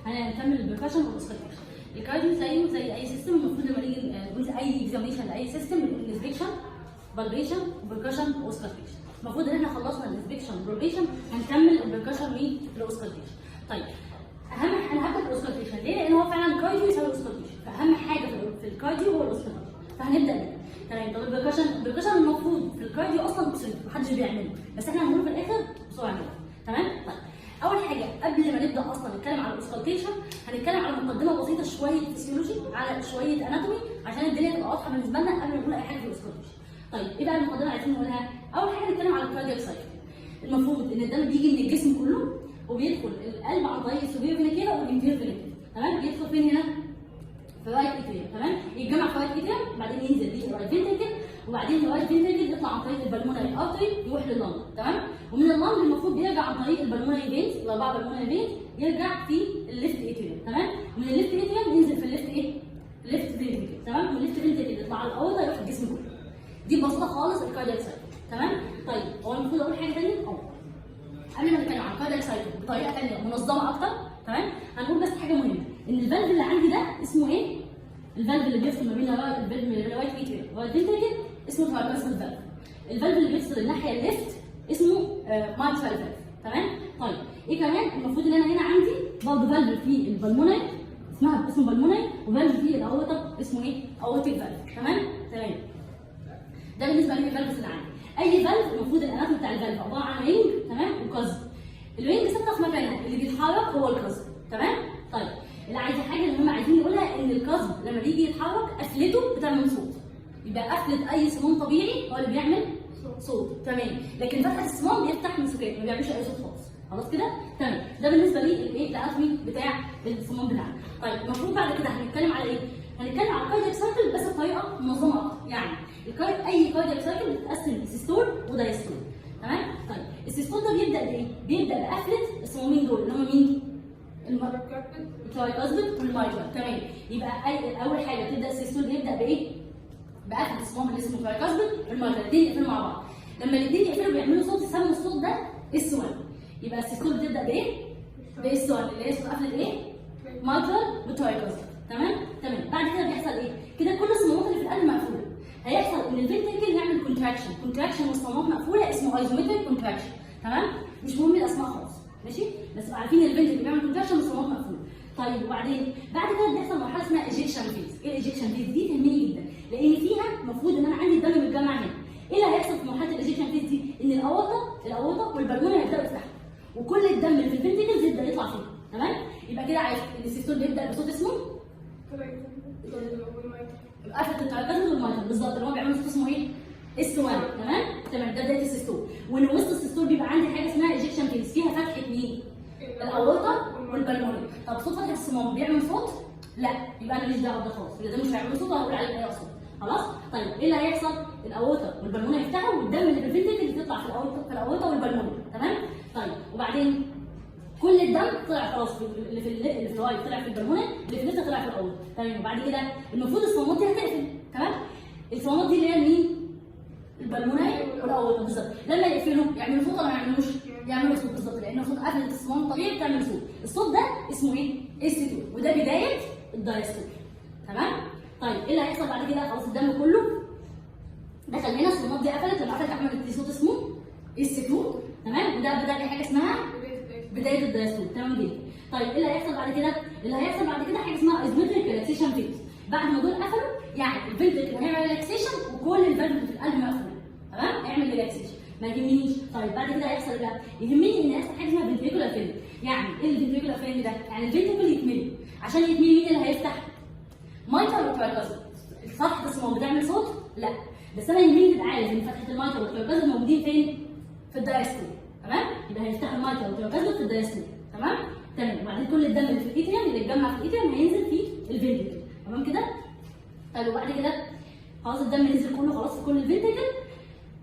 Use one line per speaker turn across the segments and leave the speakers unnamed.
هنكمل البركشن والاوسكالتيشن. الكارديو زيه زي اي سيستم، المفروض لما نيجي نقول اي اكزامينشن لاي سيستم بنقول انسبكشن، بالبيشن، وبركشن، واوسكالتيشن. المفروض ان احنا خلصنا الانسبكشن والبالبيشن، هنكمل البركشن والاوسكالتيشن. طيب انا هبدا بالاوسكالتيشن ليه؟ لان هو فعلا كارديو يساوي اوسكالتيشن، فاهم حاجه في الكارديو هو الاوسكالتيشن، فهنبدا بيه. تمام. طب البركشن المفروض في الكارديو اصلا اوبسوليت محدش بيعمله، بس احنا هنقوله في الاخر بسرعه كده. تمام؟ طيب اول حاجه قبل ما نبدا اصلا نتكلم على الاوسكالتيشن، هنتكلم على مقدمه بسيطه شويه فيسيولوجي، على شويه اناتومي، عشان الدنيا تبقى واضحه بالنسبه لنا قبل ما نقول اي حاجه في الاوسكالتيشن. طيب ايه بقى المقدمه اللي عايزين نقولها؟ اول حاجه نتكلم على الكاردياك سايكل. المفروض ان الدم بيجي من الجسم كله وبيدخل القلب عن طريق السوبير فينا كده والانفير فينا كده. تمام؟ بيدخل فين هنا؟ في الرايت اتريوم. تمام؟ يتجمع في الرايت اتريوم، بعدين ينزل بيه الرايت فينتركل، وبعدين الرايت فينتركل يطلع عن طريق البلمونري ارتري يروح لللنج. تمام؟ ومن اللنج المفروض بيرجع عن طريق البلمونري فينز، الاربعه بلمونري فينز، يرجع في الليفت اتريوم. تمام؟ ومن الليفت اتريوم ينزل في الليفت ايه؟ الليفت فينتركل. تمام؟ ومن الليفت فينتركل يطلع على الاورطه يروح الجسم كله. دي ببساطه خالص الكاردياك سايكل. تمام؟ طيب هو المفروض اقول حاجه ثانيه؟ قبل ما نتكلم عن الكاردياك سايكل بطريقه ثانيه منظمه اكتر. تمام؟ هنقول بس حاجه مهمه، ان الفالف اللي عندي ده اسمه ايه؟ الفالف اللي بيفصل ما بين الرايت اتريوم والرايت فينتركل اسمه ترايكاسبال فالف. الفالف اللي بيفصل الناحيه الليفت اسمه مايترال فالف. تمام؟ طيب ايه كمان؟ المفروض ان انا هنا عندي برضه فالف في البلمونري اسمه بالمونري، وفالف في الاورطه اسمه ايه؟ اورتيك فالف. تمام؟ تمام. ده بالنسبه للفالفز اللي عندي. اي فالف المفروض الاناتومي بتاع الفالف عباره عن رينج، تمام؟ وكازب. الرينج ثابته في مكانها، اللي بيتحرك هو الكازب. تمام؟ طيب اللي عايزه حاجه اللي هم عايزين نقولها، ان الكازب لما بيجي يتحرك قفلته بتعمل صوت. يبقى قفله اي صمام طبيعي هو اللي بيعمل صوت. تمام؟ لكن فتحه الصمام بيفتح من سكات، ما بيعملش اي صوت خالص. خلاص كده؟ تمام. ده بالنسبه لي الايه؟ الاناتومي بتاع الصمام بتاعنا. طيب المفروض بعد كده هنتكلم على ايه؟ هنتكلم على الكاردياك سايكل بس بطريقه منظمه اكتر. يعني اي كاردياك سايكل بتتقسم سيستول ودايستول. تمام؟ طيب السيستول ده بيبدا بايه؟ بيبدا بقفله الصمامين دول اللي هم مين؟ الترايكاسبيد والمايترال. تمام؟ يبقى اول حاجه بتبدا السيستول بيبدا بايه؟ بقفله الصمام اللي اسمه ترايكاسبيد والمايترال، الاثنين يقفلوا مع بعض. لما الاثنين يقفلوا بيعملوا صوت، يسموا الصوت ده اس 1. يبقى السيستول بتبدا بايه؟ باس 1 اللي هي قفله ايه؟ مايترال وترايكاسبيد. تمام؟ تمام. بعد كده بيحصل ايه؟ كده كل الصمامات اللي في القلب مقفوله. هيحصل ان الفنتركل يعمل كونتراكشن والصمامات مقفوله، اسمه ايزومتريك كونتراكشن. تمام؟ مش مهم الاسماء خالص. ماشي؟ بس عارفين الفنتركل بيعمل كونتراكشن والصمامات مقفوله. طيب وبعدين بعد كده بيحصل مرحله اسمها ايجيكشن فيز. ايه الايجيكشن فيز دي؟ تهمني جدا، لان فيها المفروض ان انا عندي الدم متجمع هنا. ايه اللي هيحصل في مرحله الايجيكشن فيز دي؟ ان الاورطه والبلمونه هيبداوا يفتحوا، وكل الدم اللي في الفنتركل يبدا يطلع فيه. تمام؟ يبقى كده عارف ان السيستول بيبدا بصوت اسمه قفله الترايكاسبيد والمايترال بالظبط، اللي هو بيعمل صوت اسمه ايه؟ اس 1. تمام؟ تمام. ده بدايه السيستول. وان وسط السيستول بيبقى عندي حاجه اسمها ايجيكشن فيز، فيها فتحه مين؟ الاورطه والبلمونري. طب صوت فتحه الصمام بيعمل صوت؟ لا، يبقى انا ماليش دعوه بده خالص، يبقى ده مش هيعمل صوت وهقول عليه اي صوت. خلاص؟ طيب ايه اللي هيحصل؟ الاورطه والبلمونري يفتحوا، والدم اللي في الفنتركل تطلع في الاورطه والبلمونري. تمام؟ طيب وبعدين كل الدم طلع خلاص، اللي في الرايت طلع في البلمونري، اللي في الليفت طلع في الاورطه. تمام؟ وبعد كده المفروض الصمامات دي هتقفل. تمام؟ الصمامات دي اللي هي مين؟ البلمونري والاورطه بالظبط. لما يقفلوا يعملوا صوت ولا ما يعملوش؟ يعملوا صوت بالظبط، لان صوت قفله الصمام الطبيعي بتعمل صوت. الصوت ده اسمه ايه؟ اس 2، وده بدايه الدايستول. تمام؟ طيب ايه اللي هيحصل بعد كده؟ خلاص الدم كله دخل هنا، الصمامات دي قفلت، لما قفلت عملت صوت اسمه اس 2. تمام؟ وده بدا حاجه اسمها بدايه الدايستول. تمام جدا. طيب ايه اللي هيحصل بعد كده؟ اللي هيحصل بعد كده حاجه اسمها ايزومتريك ريلاكسيشن فيز. بعد ما دول قفلوا يعني الفنتركل هيعمل ريلاكسيشن وكل الفالف اللي في القلب مقفول. تمام؟ اعمل ريلاكسيشن، ما يهمنيش. طيب بعد كده هيحصل ايه بقى؟ يهمني ان يحصل حاجه اسمها فنتريكولار فيلم. يعني ايه الفنتريكولار فيلم ده؟ يعني الفنتركل يتملي. عشان يتملي مين اللي هيفتح؟ مايترال وترايكاسبيد. صح بس هو بتعمل صوت؟ لا، بس انا يهمني تبقى عارف ان فتحه المايترال والترايكاسبيد موجودين فين؟ في الدايستول. تمام؟ يبقى هيفتح المايترال والترايكاسبيد في الدايستول. تمام؟ تمام. وبعدين كل الدم اللي في الاتريوم اللي اتجمع في الاتريوم هينزل في الفنتركل. تمام كده؟ طيب وبعد كده خلاص الدم نزل كله خلاص في كل الفنتركل.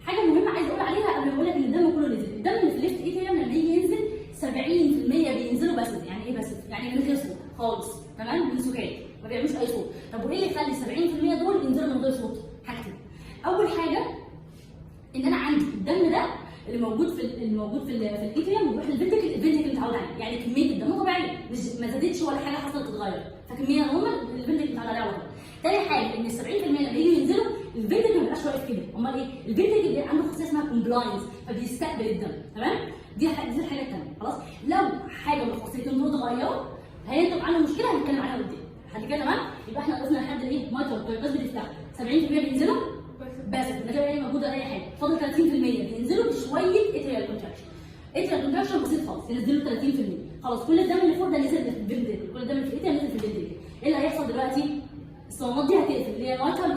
حاجه مهمه عايز اقول عليها قبل ما اقول لك ان الدم كله نزل. الدم اللي في الليفت اتريوم لما يجي ينزل 70% بينزلوا بس. يعني ايه بس؟ يعني من غير صوت خالص. تمام؟ من سكات، ما بيعملوش اي صوت. طب وايه اللي يخلي 70% دول ينزلوا من غير صوت؟ حاجتين. اول حاجه ان انا عندي الدم ده اللي موجود في الاتريوم بيروح للفنتركل، الفنتركل متعود عليه، يعني كميه الدم طبيعيه مش مزاج زادتش ولا حاجه حصلت تتغير، فكميه نورمال الفنتج بتاع عليها وضع. تاني حاجه ان ال 70% لما يجوا ينزلوا الفنتج ما بيبقاش واقف كده، امال ايه؟ الفنتج اللي عنده خاصيه اسمها كومبلاينس، فبيستقبل الدم. تمام؟ دي الحاجه الثانيه. خلاص؟ لو حاجه من الخاصيتين دول اتغيروا هينتج عنها مشكله هنتكلم عليها قدام. لحد كده تمام؟ يبقى احنا قلنا لحد ايه؟ مايترال ترايكاز بتفتح 70% بينزلوا بس من غير اي مجهود ولا اي حاجه، فاضل 30% بينزلوا بشويه اتريال كونتراكشن. اتريال كونتراكشن بسيط خالص، ينزلوا 30%. خلاص كل الدم اللي فوق ده نزل في الفنتريكل، كل الدم اللي في الاتريال نزل في الفنتريكل. ايه اللي هيحصل دلوقتي؟ الصمامات دي هتقفل اللي هي المايترال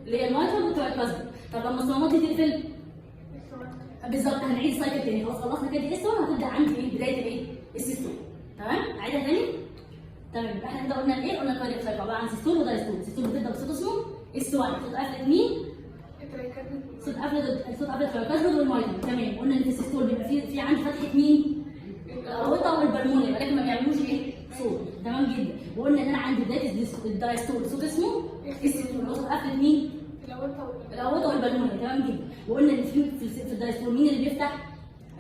اللي هي المايترال والترايكاز. طب لما الصمامات دي تقفل بالظبط هنعيد السايكل تاني. خلاص خلصنا كده اس 1 هتبدا عندي ايه؟ بدايه الايه؟ السيستول. تمام؟ اعيدها تاني؟ تمام. يبقى احنا كده قلنا ايه؟ قلنا الكاردياك سايكل عباره عن سيستول ودايستول. السيستول بتبدا بصوت اسمه اس 1، صوت قفله مين؟ صوت قفله الترايكاز والمايترال. تمام. قلنا ان في السيستول بيبقى في عندي فتحه مين؟ الاورطه والبلموني، ولكن ما بيعملوش ايه؟ صوت. تمام جدا. وقلنا ان انا عندي بدايه الدايستول صوت اسمه السيستول، صوت قفله مين؟ الاورطه والبلموني. تمام جدا. وقلنا ان في الدايستول مين اللي بيفتح؟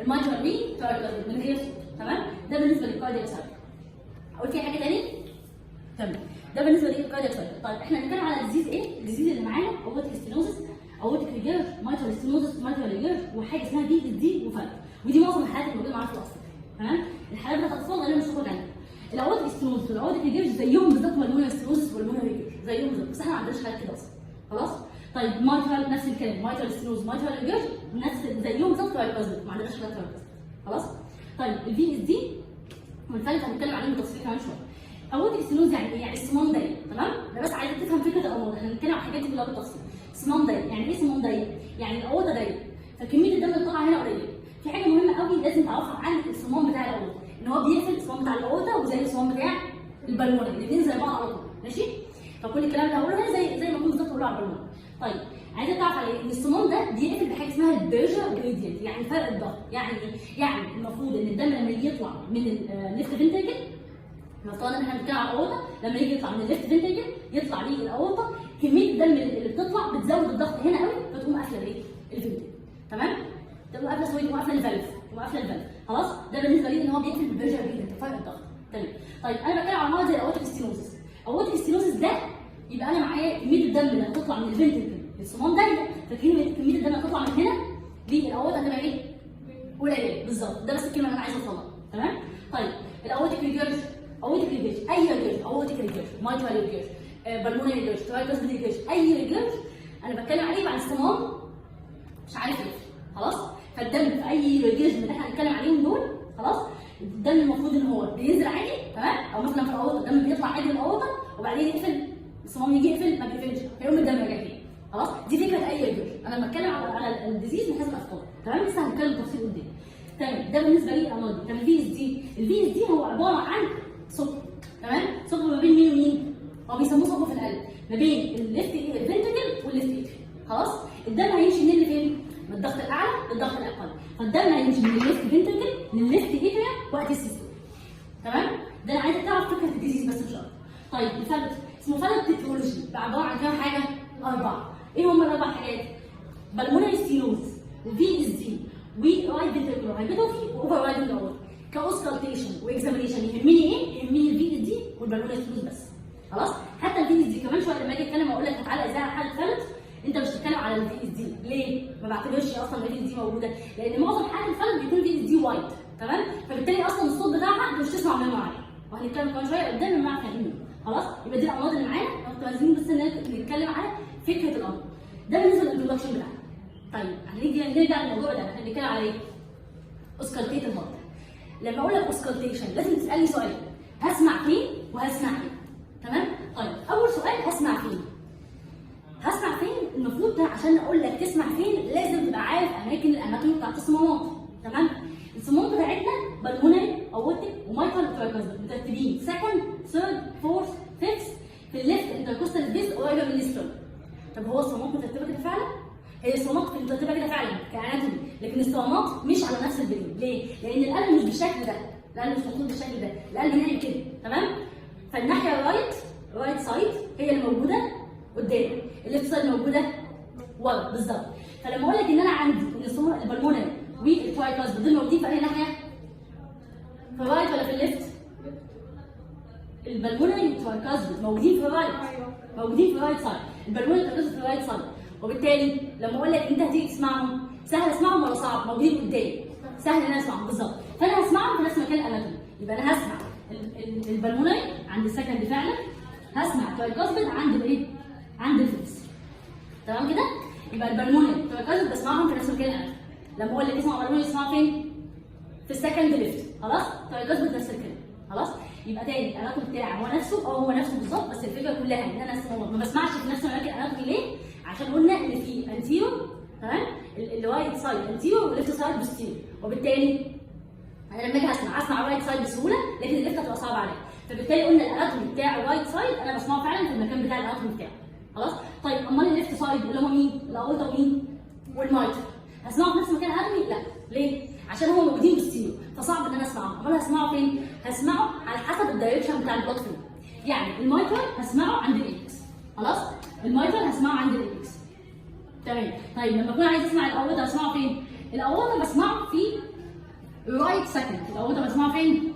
المايترال والترايكاز من غير صوت. تمام؟ ده بالنسبه للكاردياك سايكل. اقول في حاجه ثانيه؟ تمام. ده بالنسبه للكاردياك سايكل. طيب احنا هنتكلم على الديزيز ايه؟ الديزيز اللي معانا اورتيك ستينوزس، اورتيك ريجيرج، مايترال ستينوزس، مايترال ريجيرج، وحاجه اسمها بي اس دي وفالف. ودي معظم الحالات اللي موجوده معانا في الاطفال. تمام؟ الحالات بتاعت الاطفال غالبا مش هتخرج عنها. الاورتيك ستينوزس والاورتيك ريجيرج زيهم بالظبط بالمونري ستينوزس والمونري ريجيرج زيهم بالظبط، بس احنا ما عندناش حالات كده اصلا. خلاص؟ طيب مايترال نفس الكلام، مايترال ستينوزس، مايترال ريجيرج نفس زيهم بالظبط ترايكاز، ما عندناش حالات ترايكاز. خلاص؟ طيب البي اس دي والفالف هنتكلم عليهم بالتفصيل كمان شويه. اورتيك ستينوز يعني ايه؟ يعني الصمام ضيق. تمام؟ انا بس عايزك تفهم فكره الامراض، احنا هنتكلم على الحاجات دي كلها بالتفصيل. صمام ضيق يعني ايه؟ صمام ضيق يعني الاورطه ضيق، فكميه الدم اللي طالعه هنا قليله. في حاجه مهمه قوي لازم تعرفها عن الصمام بتاع الاورطه، ان هو بيقفل الصمام بتاع الاورطه وزي الصمام بتاع البلمونه، الاثنين زي بعض على طول. ماشي؟ فكل الكلام اللي هقوله هنا زي ما كنت بالظبط بقوله على البلمونه. طيب عايزه تعرف على ايه؟ ان الصمام ده بيقفل بحاجه اسمها البيرجر جريدينت، يعني فرق الضغط. يعني ايه؟ يعني المفروض ان الدم لما يجي يطلع من الليفت فنتريكل، نفترض ان احنا بنتكلم على الاورطه، لما يجي يطلع من الليفت فنتريكل يطلع ليه الاورطه، كميه الدم اللي بتطلع بتزود الضغط هنا قوي، فتقوم قافله الايه؟ الفنتريكل. تمام؟ تقوم قافله سويد وقافله الفالف وقافله الفالف. خلاص؟ ده بالنسبه لي ان هو بيقفل بالبيرجر جريدينت، فرق الضغط. تمام. طيب انا بتكلم على مرض زي الاورتيك ستينوزس. الاورتيك ستينوزس ده يبقى انا معايا كميه الدم اللي هتطلع من الفنتريكل الصمام ضيق، فكميه الدم اللي هتطلع من هنا للاورطه هتبقى ايه؟ قليله بالظبط. ده بس الكلمه اللي انا عايزه اوصلها. تمام؟ طيب الاورتيك ريجيرج، اورتيك ريجيرج، اي ريجيرج، اورتيك ريجيرج، مايترال ريجيرج، بالمونري ريجيرج، ترايكاز ريجيرج، اي ريجيرج انا بتكلم عليه بعد الصمام مش عارف ايه. خلاص؟ فالدم في اي ريجيرج من اللي احنا هنتكلم عليهم دول، خلاص؟ الدم المفروض ان هو بينزل عادي. تمام؟ او مثلا في الاورطه الدم بيطلع عادي من الاورطه وبعدين يقفل، الصمام يجي يقفل ما بيقفلش، هيقوم الدم راجع تاني. خلاص؟ دي فكره اي ريجيرج. انا بتكلم على الديزيز من حيث الافكار. تمام؟ لسه هنتكلم تفصيل قدام. تمام؟ ده بالنسبه لي الامراض. طب الفي اس دي، الفي اس دي هو عباره عن ثقب. تمام؟ ثقب ما بين مين ومين؟ هو بيسموه ثقب في القلب ما بين الليفت فنتريكل والليفت اتريوم. خلاص؟ الدم هيمشي منين لفين؟ من الضغط الاعلى للضغط الاقل، فالدم هيمشي من الليفت فنتريكل للليفت اتريوم وقت السيستول. تمام؟ ده انا عايزك تعرف فكره الديزيز بس مش اكتر. طيب الفلت اسمه فلت تيتولوجي، عباره عن كام حاجه؟ 4. ايه هم الاربع حاجات؟ بالمونري ستينوز وفي اس دي ورايت فنتريكولار هايبرتروفي واوفر رايدنج اورتا. كاوسكالتيشن واكزامينيشن يهمني ايه؟ يهمني الفي اس دي والبالمونري ستينوز بس. خلاص؟ حتى الفي اس دي كمان شويه لما اجي اتكلم اقول لك هتعلق ازاي على حاله فلت، انت مش بتتكلم على الفي اس دي. ليه؟ ما بعتبرش اصلا الفي اس دي موجوده، لان معظم حالات الفلت بيكون الفي اس دي وايت. تمام؟ فبالتالي اصلا الصوت بتاعها انت مش تسمع منه عالي، وهنتكلم كمان شويه قدام المعنى فاهمينه. خلاص؟ يبقى دي الامراض اللي معانا، احنا عايزين بس نتكلم على فكره الامر. ده بالنسبه للانترودكشن بتاعنا. طيب هنيجي نرجع للموضوع ده، احنا بنتكلم على ايه؟ اوسكالتيت المرض. لما اقول لك اوسكالتيشن لازم تسالني سؤال، هسمع فين وهسمع فين. تمام؟ طيب اول سؤال هسمع فين؟ هسمع فين؟ المفروض ده عشان اقول لك تسمع فين لازم تبقى عارف الاماكن بتاعت الصمامات. تمام؟ الصمامات بتاعتنا بالمونري اورتيك ومايترال وترايكاز مترتبين سكند ثيرد فورث فيفث في الليفت انتركوستال سبيس قريبه من الاسترن. طب هو الصمامات مترتبه كده فعلا؟ هي الصمامات مترتبه كده فعلا كاناتومي، لكن الصمامات مش على نفس البلين. ليه؟ لان القلب مش بالشكل ده، القلب مش مفروض بالشكل ده، القلب نايم كده. تمام؟ فالناحيه رايت سايد هي اللي موجوده قدام، الليفت سايد موجوده ورا بالظبط. فلما اقول لك ان انا عندي ان الصمام البلمونري والترايكاز دول موجودين في اي ناحيه؟ في الرايت ولا في الليفت؟ البلمونري والترايكاسبيد موجودين في الرايت، موجودين في الرايت سايد، البلمونري والترايكاسبيد في الرايت سايد، وبالتالي لما اقول لك انت هتيجي تسمعهم سهل اسمعهم ولا صعب؟ موجودين قدامي، سهل ان انا اسمعهم بالظبط، فانا هسمعهم في نفس مكان الاناتومي، يبقى انا هسمع البلمونري عند السكند فعلا، هسمع الترايكاسبيد عند الايه؟ عند الفيس. تمام كده؟ يبقى البلمونري والترايكاسبيد بسمعهم في نفس مكان الاناتومي. لما اقول لك اسمع بلمونري اسمعها فين؟ في السكند ليفت، خلاص؟ الترايكاسبيد نفس الكلام، خلاص؟ يبقى تاني الاناتومي بتاعي هو نفسه هو نفسه بالظبط، بس الفكره كلها ان انا ما بسمعش في نفس مكان الاناتومي ليه؟ عشان قلنا ان في انتيرو، تمام؟ الرايت سايد انتيرو والليفت سايد بوستيرو، وبالتالي انا لما اجي اسمع الرايت سايد بسهوله، لكن الليفت هتبقى صعبه عليا، فبالتالي قلنا الاناتومي بتاع الرايت سايد انا بسمعه فعلا في المكان بتاع الاناتومي بتاعه، خلاص؟ طيب امال الليفت سايد اللي هم مين؟ الاورطه ومين؟ والمايتر، هسمعه في نفس مكان الاناتومي؟ لا، ليه؟ عشان هم موجودين بوستيرو، فصعب ان انا اسمعه، امال هسمعه فين؟ هسمعه على حسب الدايركشن بتاع البلاد فلو، يعني المايتر هسمعه عند الايبكس، خلاص؟ المايتر هسمعه عند الايبكس. تمام، طيب لما اكون عايز اسمع الاورطه هسمعه فين؟ الاورطه بسمعه في رايت سكند، الاورطه بسمعه فين؟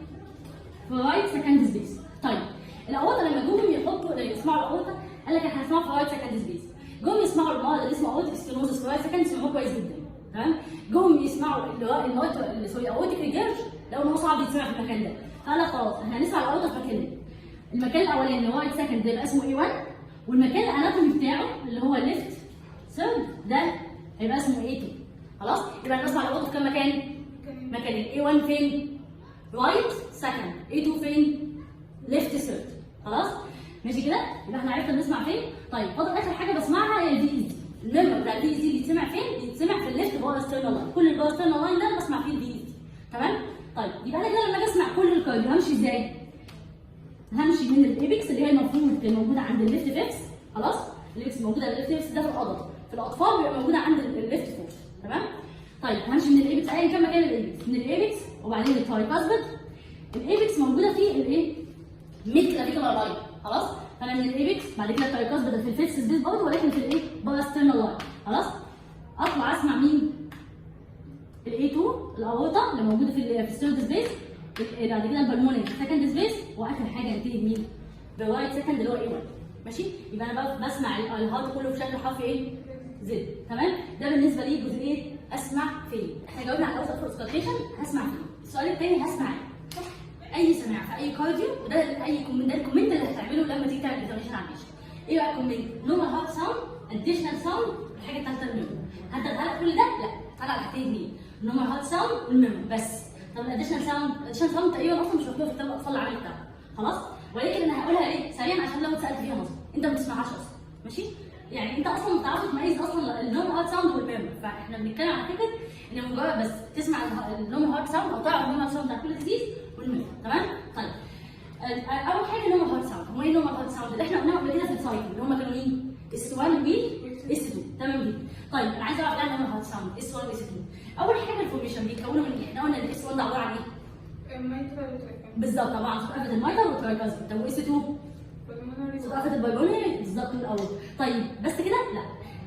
في رايت سكند سبيس. طيب الاورطه لما جم يحطوا يسمعوا الاورطه قال لك احنا هنسمعه في رايت سكند سبيس، جم يسمعوا المرض اللي اسمه اورتيك ستينوزس في رايت سكند سمعوه كويس جدا، تمام؟ جم يسمعوا الاورتيك ريجيرج لقوا ان هو صعب يتسمع في المكان ده، فقال لك خلاص احنا هنسمع الاورطه في مكانين، المكان الاولاني اللي هو رايت سكند ده يبقى اسمه A1، والمكان الاناتومي بتاعه اللي هو الليفت ثيرد ده هيبقى اسمه A2، خلاص؟ يبقى انا بسمع الاورطه في كام مكان؟ مكانين، A1 فين؟ رايت سكند، A2 فين؟ ليفت ثيرد، خلاص؟ ماشي كده؟ يبقى احنا عرفنا بنسمع فين؟ طيب فاضل اخر حاجه بسمعها هي الفي دي، الميمبر بتاع الفي دي بيتسمع فين؟ بيتسمع في الليفت باراسترنال لاين، كل الباراسترنال لاين ده انا بسمع فيه الفي دي، تمام؟ طيب يبقى انا كده لما اجي اسمع كل الكارديو همشي ازاي؟ همشي من الايبكس اللي هي المفروض كانت موجوده عند الليفت فيكس، خلاص؟ الايبكس موجوده عند الليفت فيكس ده في القدم، في الاطفال بيبقى موجوده عند الليفت فوق، تمام؟ طيب همشي من الايبكس ايا كان مكان الايبكس، من الايبكس وبعدين الترايكاسبيد، الايبكس موجوده في الايه؟ ميد كلافيكولار لاين، خلاص؟ فانا من الايبكس بعد كده الترايكاسبيد في الفيكس سبيس برضه ولكن في الايه؟ باراسترنال لاين، خلاص؟ اطلع اسمع مين؟ الاي 2 الاورطه اللي موجوده في الثيرد سبيس، بعد كده البلمونري في السكند سبيس، واخر حاجه انتهي بمين؟ بالرايت سكند اللي هو اي 1، ماشي؟ يبقى انا بسمع الهارت كله في شكل حرف ايه؟ زد، تمام؟ ده بالنسبه لي جزئيه اسمع فين. احنا جاوبنا على الاوسط اوسكالتيشن، هسمع فين. السؤال الثاني هسمع اي سماع في اي كارديو، وده اي كومنت، ده الكومنت اللي هتعمله لما تيجي تعمل ديترميشن على البيشنت. ايه بقى الكومنت؟ نورمال هارت ساوند، اديشنال ساوند، الحاجه الثالثه الميمو. هتديها لك كل ده؟ لا، هتديها على حاجتين اثنين، نورمال هارت ساوند والميمو بس. طب الاديشنال ساوند، الاديشنال ساوند تقريبا اصلا مش مكتوبه في كتاب الاطفال العملي بتاعهم، خلاص؟ ولكن انا هقولها ايه؟ سريعا عشان لو اتسالت فيها مثلا انت ما بتسمعهاش اصلا، ماشي؟ يعني انت اصلا ما بتعرفش تميز اصلا النورمال هارت ساوند والميمو، فاحنا بنتكلم على فكره ان مجرد بس تسمع النورمال هارت ساوند او تعرف النورمال ساوند بتاع كل ديزيز والميمو، تمام؟ طيب اول حاجه النورمال هارت ساوند، هو ايه النورمال هارت ساوند؟ اللي احنا قلناه قبل كده في السايكل اللي هم كانوا مين؟ اس 1 و اس 2، تمام كده؟ طيب انا عايزه اعرف يعني النورمال هارت ساوند اس 1 و اس 2. اول حاجه الفورميشن بيتكونوا من ايه؟ احنا قلنا ان الاس 1 ده عباره عن ايه؟ بالظبط، طبعا ثقافه المايتر والترايكاسبيد. طب واس 2؟ ثقافه البايبولي بالظبط من الاول. طيب بس كده؟ لا،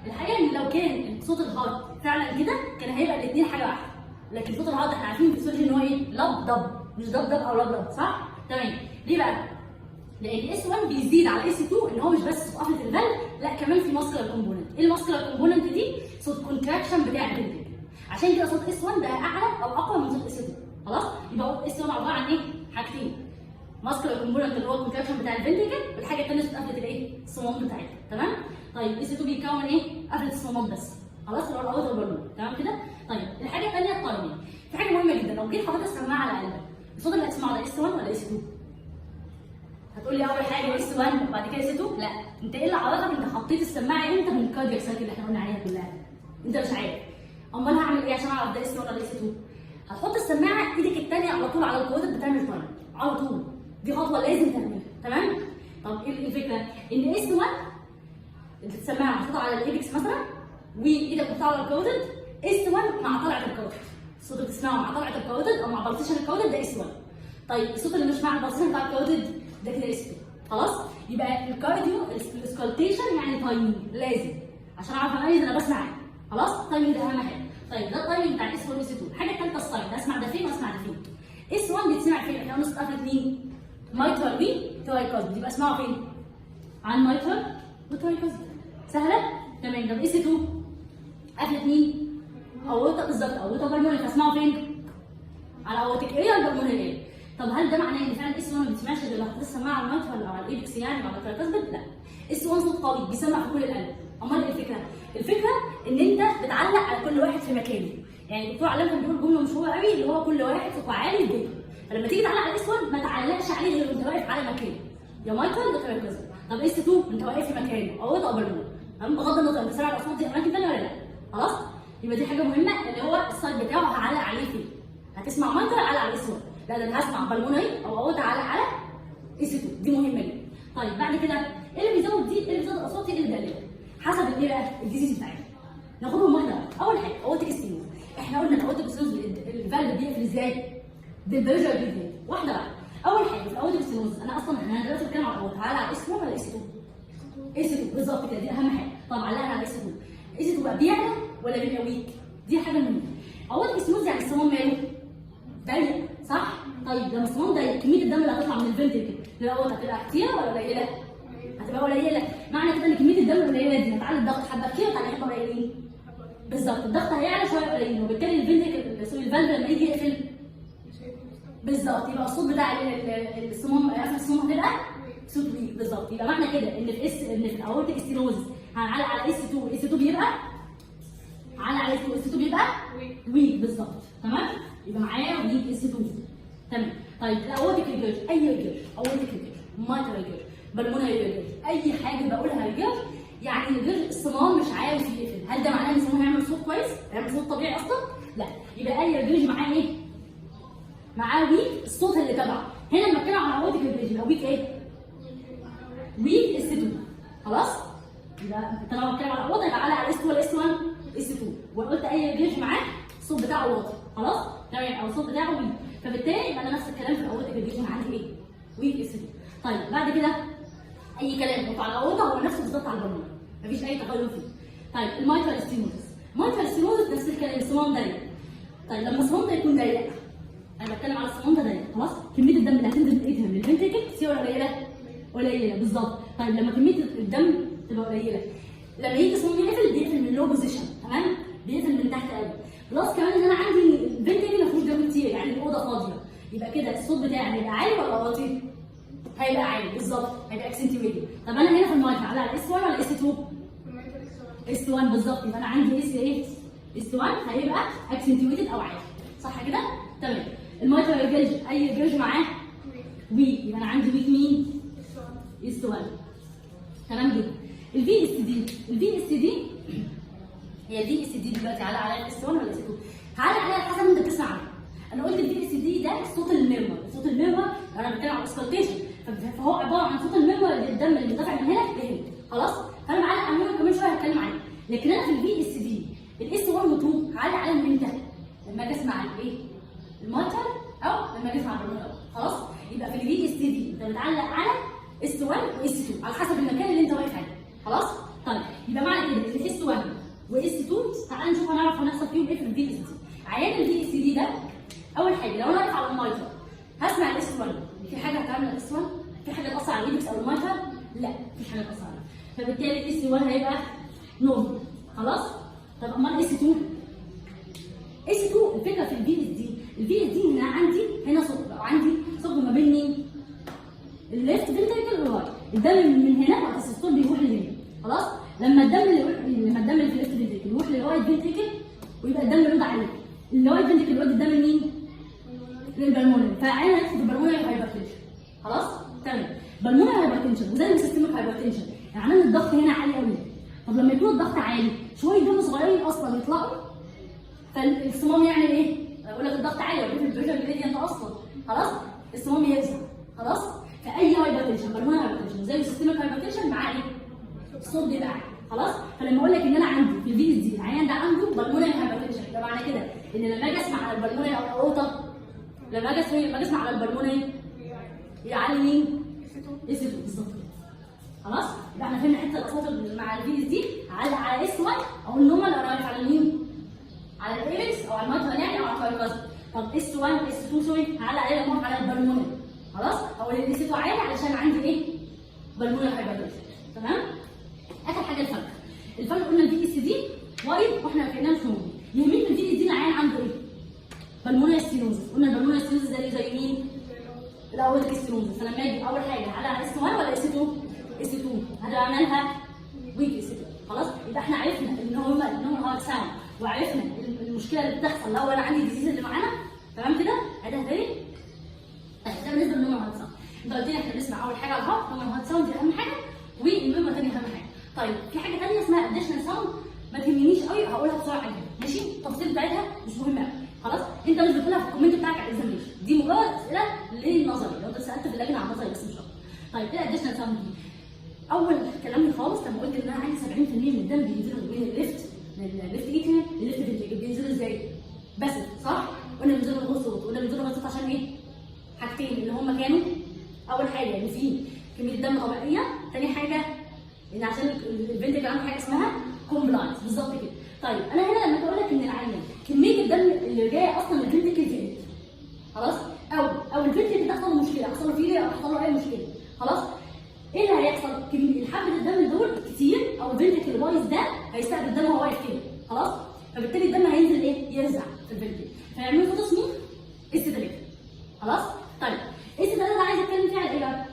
الحقيقه ان لو كان صوت الهارت فعلا كده كان هيبقى الاثنين حاجه واحده، لكن صوت الهارت احنا عارفين في الفسيولوجي ان هو ايه؟ لب دب، مش دب دب او لب لب، صح؟ تمام. ليه بقى؟ لان اس 1 بيزيد على اس 2 ان هو مش بس صوت قفله الفالف، لا كمان في ماسكولار كومبوننت. ايه الماسكولار كومبوننت دي؟ صوت كونتراكشن بتاع الفنتريكل. عشان كده صوت اس 1 بقى اعلى او اقوى من صوت اس 2، خلاص؟ يبقى اس 1 عباره عن ايه؟ حاجتين، ماسكولار كومبوننت اللي هو الكونتراكشن بتاع الفنتريكل، والحاجه الثانيه صوت قفله الايه؟ الصمام بتاعتها، تمام؟ طيب اس 2 بيتكون ايه؟ قفله الصمام بس، خلاص؟ اللي هو الاوتر بالون، تمام كده؟ طيب الحاجه الثانيه التايمنج، في حاجه مهمه جدا، لو جيت حضرتك سماعه على قلبك الصوت اللي هتسمعه ده اس 1 ولا اس 2؟ هتقول لي اول حاجه اس 1 وبعد كده اس 2؟ لا، انت ايه اللي عرفك انت حطيت السماعه امتى من الكاردياك سايكل اللي احنا قلنا عليها كلها؟ انت مش عارف. امال هعمل ايه عشان اعرف ده اس 1 ولا اس 2؟ هتحط السماعه ايدك الثانيه على طول على الكوادر بتعمل تايم على طول، دي خطوه لازم تعملها، تمام؟ طب ايه الفكره؟ ان اس 1 السماعه محطوطه على الايبكس مثلا وايدك محطوطه على الكوادر، اس 1 مع طلعه الكوادر، الصوت اللي بتسمعه مع طلعه الكوادر او مع بلسيشن الكوادر ده اس 1. طيب الصوت اللي مش مع البلسيشن بتاع الكوادر ده كده اس 2، خلاص؟ يبقى الكارديو الاسكالتيشن يعني تايمينج لازم عشان اعرف اميز انا بسمع ايه، خلاص؟ التايمينج ده اهم حاجه. طيب ده التايمينج بتاع اس 1 واس 2. الحاجه الثالثه الساين، اسمع ده فين واسمع ده فين. اس 1 بيتسمع فين؟ احنا قلنا صوت قفله مين؟ مايترال ترايكاسبيد يبقى اسمعوا فين؟ على الميترال وترايكاسبيد. سهله؟ تمام. طب اس 2 قفلت مين؟ اورطه بالظبط، اورطه بالمونري، فاسمعوا فين؟ على اورتيك اريا والبالمونري اريا. طب هل ده معناه ان فعلا اس 1 ما بتسمعش غير لو هتسمع على الميترال او على الايبكس يعني على الترايكاسبيد؟ لا. اس 1 صوت قوي بيسمع في كل القلب. امال ايه الفكره؟ الفكره ان انت بتعلق على كل واحد في مكانه. يعني الدكتور علام كان بيقول جمله مشهوره قوي اللي هو كل واحد صوته عالي في بيته. فلما تيجي تعلق على اس 1 ما تعلقش عليه غير وانت واقف على مكانه. يا مايكل ده ترايكاسبيد. طب اس 2 انت واقف في مكانه او وضع بالمونري. بغض النظر انت سامع الاصوات دي اماكن ثانيه ولا لا. خلاص؟ يبقى دي حاجه مهمه اللي هو السايد بتاعه هعلق عليه فين. هتسمع مايكل علق على اس 1. لا ده انا هسمع بالمونري او اوضه علق على اس 2. دي مهمه جدا. طيب بعد كده ايه اللي بيزود دي؟ ايه اللي بيزود الاصوات؟ ايه اللي بيقللها؟ حسب الايه بقى؟ الديزيز بتاعتها. ناخدهم واحده واحده. اول حاجه اورتيك ستينوز. احنا قلنا الاورتيك ستينوز الفالف بيقفل ازاي؟ بالبريشر جدا. واحده واحده. اول حاجه في الاورتيك ستينوز انا اصلا احنا دلوقتي بنتكلم على الاورتيك على اس 1 ولا اس 2؟ اس 2 بالظبط كده، دي اهم حاجه. طب علقنا على اس 2. اس 2 بقى بيعلى ولا بيبقى ويك؟ دي حاجه مهمه. اورتيك ستينوز يعني الصمام ماله؟ ضيق صح؟ طيب لما الصمام ضيق كميه الدم اللي هتطلع من الفنتركل للاورتيك هتبقى كتير ولا قليله؟ هتبقى قليله. معنى كده ان كميه الدم القليله دي هتعلي الضغط حبه كتير وتعلي حبه قليلين. بالظبط الضغط هيعلى شويه قليلين وبالتالي الفنتركل الفالف لما يجي يقفل بالظبط يبقى الصوت بتاع الصمام قفل الصمام هتبقى صوت ويك. بالظبط يبقى معنى كده ان في الاورتيك ستينوز هنعلق على اس 2 اس 2 بيبقى علق على اس 2 اس 2 بيبقى ويك بالظبط. تمام؟ يبقى معايا ويك اس 2. تمام. طيب الاورتيك ريجيرج اي ريجيرج اورتيك ريجيرج مايترال ريجيرج بالمونري ريجيرج اي حاجه بقولها ريجيرج يعني ريجيرج الصمام مش عارف يقفل. هل ده معناه ان الصمام هيعمل صوت كويس؟ هيعمل صوت طبيعي اصلا؟ لا. يبقى اي ريجيرج معاه ايه؟ معاه ويك الصوت اللي تبعه. هنا لما اتكلم على اورتيك ريجيرج يبقى ويك ايه؟ ويك اس 2. خلاص؟ يبقى طالما بتكلم على الاوضه يبقى على اس 2 ولا اس 1؟ اس 2. وقلت اي ريجيرج معاه الصوت بتاعه واطي. خلاص؟ تمام او الصوت بتاعه ويك. فبالتالي يبقى انا نفس الكلام في الاورتيك ريجيرج عندي ايه؟ ويك اس 2. طيب بعد كده اي كلام هو على الاوضه هو نفسه بالظبط على البالونه. مفيش اي تغير فيه. طيب المايترال ستينوزس. المايترال ستينوزس نفس الكلام الصمام ضيق. طيب لما الصمام ده يكون ضيق انا بتكلم على الصمام ده ضيق. خلاص؟ كميه الدم اللي هتنزل من ايدها من الفنتركل كتير ولا قليله؟ قليله بالظبط. طيب لما كميه الدم تبقى قليله لما يجي الصمام يقفل بيقفل من لو بوزيشن. تمام؟ بيقفل من تحت قوي. بلس كمان ان انا عندي الفنتركل ما فيهوش دم كتير يعني الاوضه فاضيه. يبقى كده الصوت بتاعي هيبقى عالي ولا واطي؟ هيبقى عالي بالظبط هيبقى اكسنتويتد. طب انا هنا في المايك على اس 1 ولا اس 2؟ اس 1 بالظبط. يبقى انا عندي اس ايه؟ اس 1 هيبقى اكسنتويتد او عالي. صح كده؟ تمام. المايترال ريجيرج اي ريجيرج معاه ويك يبقى انا عندي ويك مين؟ اس 1. تمام جدا. الفي اس دي الفي اس دي هي الفي اس دي دلوقتي على اس 1 ولا اس 2؟ تعالى عليها على حسب انت بتسمع عنها. انا قلت الفي اس دي ده صوت الميرمر. صوت الميرمر انا بتكلم عن اسكالتيشن فهو عباره عن صوت الميرمر الدم اللي بيندفع من هنا لهنا. خلاص؟ فانا معلق على الميرمر كمان شويه هتكلم عليه. لكن انا في الفي اس دي الاس 1 و 2 هعلق عليهم امتى؟ لما اجي اسمع الايه؟ المايتر او لما اجي اسمع البالونه. خلاص؟ يبقى في الفي اس دي انت بتعلق على اس 1 واس 2 على حسب المكان اللي انت واقف عليه. خلاص؟ طيب يبقى معنى كده ان اس 1 واس 2 تعالى نشوف هنعرف هنحصل فيهم ايه في الفي اس دي. عيان الفي اس دي ده اول حاجه لو انا واقف على المايتر هسمع الاس 1. في حاجه هتعمل الاس 1؟ في حاجه تاثر على الايبكس او المايتر؟ لا مفيش حاجه تاثر عليها. فبالتالي الاس 1 هيبقى نورمال. خلاص؟ طب امال اس 2؟ اس 2 الفكره في الفي اس دي الفي اس دي ان انا عندي هنا ثقب او عندي ثقب ما بين مين؟ الليفت فنتريكل والرايت. الدم من هنا وقت السيستول بيروح لهنا. خلاص؟ لما الدم اللي في الليفت فنتريكل يروح للرايت فنتريكل ويبقى الدم يرد عليه. الرايت فنتريكل يودي الدم لمين؟ للبلمونري. فانا هدخل في البلمونري هايبرتنشن. خلاص؟ تمام. بالمونري هايبرتنشن وزي السيستميك هايبرتنشن يعني ان الضغط هنا عالي قوي. طب لما يكون الضغط عالي شويه دم صغيرين اصلا يطلعوا فالصمام يعمل ايه؟ بقول لك الضغط عالي وبيقول البريشر جريدينت اصلا. خلاص؟ الصمام يرزع. خلاص؟ فاي هايبرتنشن بالمونري هايبرتنشن زي السيستميك هايبرتنشن معاه ايه؟ الصوت بيبقى عالي. خلاص؟ فلما اقول لك ان انا عندي في الفي اس دي العيان ده عنده بالمونري هايبرتنشن يبقى معنى كده ان لما اجي اسمع على البالمونري او الاورطه لما اجي اسمع على البالمونري يعلي مين؟ اس 2 بالظبط. خلاص؟ يبقى احنا فهمنا حته الاصوات مع الفي اس دي هعلق على اس 1 او النورمال انا واقف على مين؟ على الايبكس او على المايترال يعني او على الترايكاسبيد. طب اس 1 اس 2 سوري هعلق عليه لما اروح على البالمونري خلاص، او الاس 2 عالي علشان عندي ايه؟ بالمونري هايبرتنشن. تمام؟ اخر حاجه الفرق قلنا الفي اس دي وايد واحنا كاننا مش موجود. يهمني الفي اس دي العيان عنده ايه؟ بالمونري ستينوزس. قلنا البالمونري ستينوزس ده زي مين؟ الاورتيك ستينوزس. فلما اجي اول حاجه على اس 1 ولا اس 2؟ اس 2 هعملها ويك اس 2. خلاص؟ يبقى احنا عرفنا ان هو هارد ساوند، وعرفنا المشكله اللي بتحصل لو انا عندي الديزيز اللي معانا. تمام كده؟ اداه تاني. طيب ده بالنسبه للنوم هارد ساوند. انت قلت لي احنا بنسمع اول حاجه الهارت، نوم هارد ساوند دي اهم حاجه، والنوم تاني اهم حاجه. طيب في حاجه ثانيه اسمها اديشنال ساوند، ما تهمنيش قوي، هقولها بسرعه عليها ماشي؟ التفاصيل بتاعتها مش مهمه قوي. خلاص؟ انت مش بتقولها في الكومنت بتاعك على الاكزامينشن، دي مجرد اسئله للنظري لو انت سالت في اللجنه على النظري بس مش اكتر. طيب ايه الاديشنال ساوند دي؟ اول كلامي خالص لما قلت ان انا عندي 70% من الدم بينزلوا بين الليفت ايتريم للليفت فينتريكل، بينزلوا ازاي؟ بس صح؟ قلنا بينزلوا من غير صوت، قلنا بينزلوا من غير صوت عشان ايه؟ حاجتين اللي هم كانوا اول حاجه ان في كميه دم طبيعيه، ثاني حاجه ان عشان الفنتريكل عنده حاجه اسمها كومبلاينس بالظبط كده. طيب انا هنا لما اقول لك ان العيان كميه الدم اللي جايه اصلا من الفنتريكل زادت، خلاص؟ او الفنتريكل ده حصل له مشكله، حصل له فيلير او حصل له اي مشكله، خلاص؟ ايه اللي هيحصل؟ الحبه الدم دول كتير، او الفنتريكل بايظ ده هيستقبل الدم وهو واقف كده، خلاص؟ فبالتالي الدم هينزل ايه؟ يرزع في الفنتريكل، فيعملوا له تصميم اس 3. خلاص؟ طيب اس 3 ده عايز اتكلم فيه على ايه بقى؟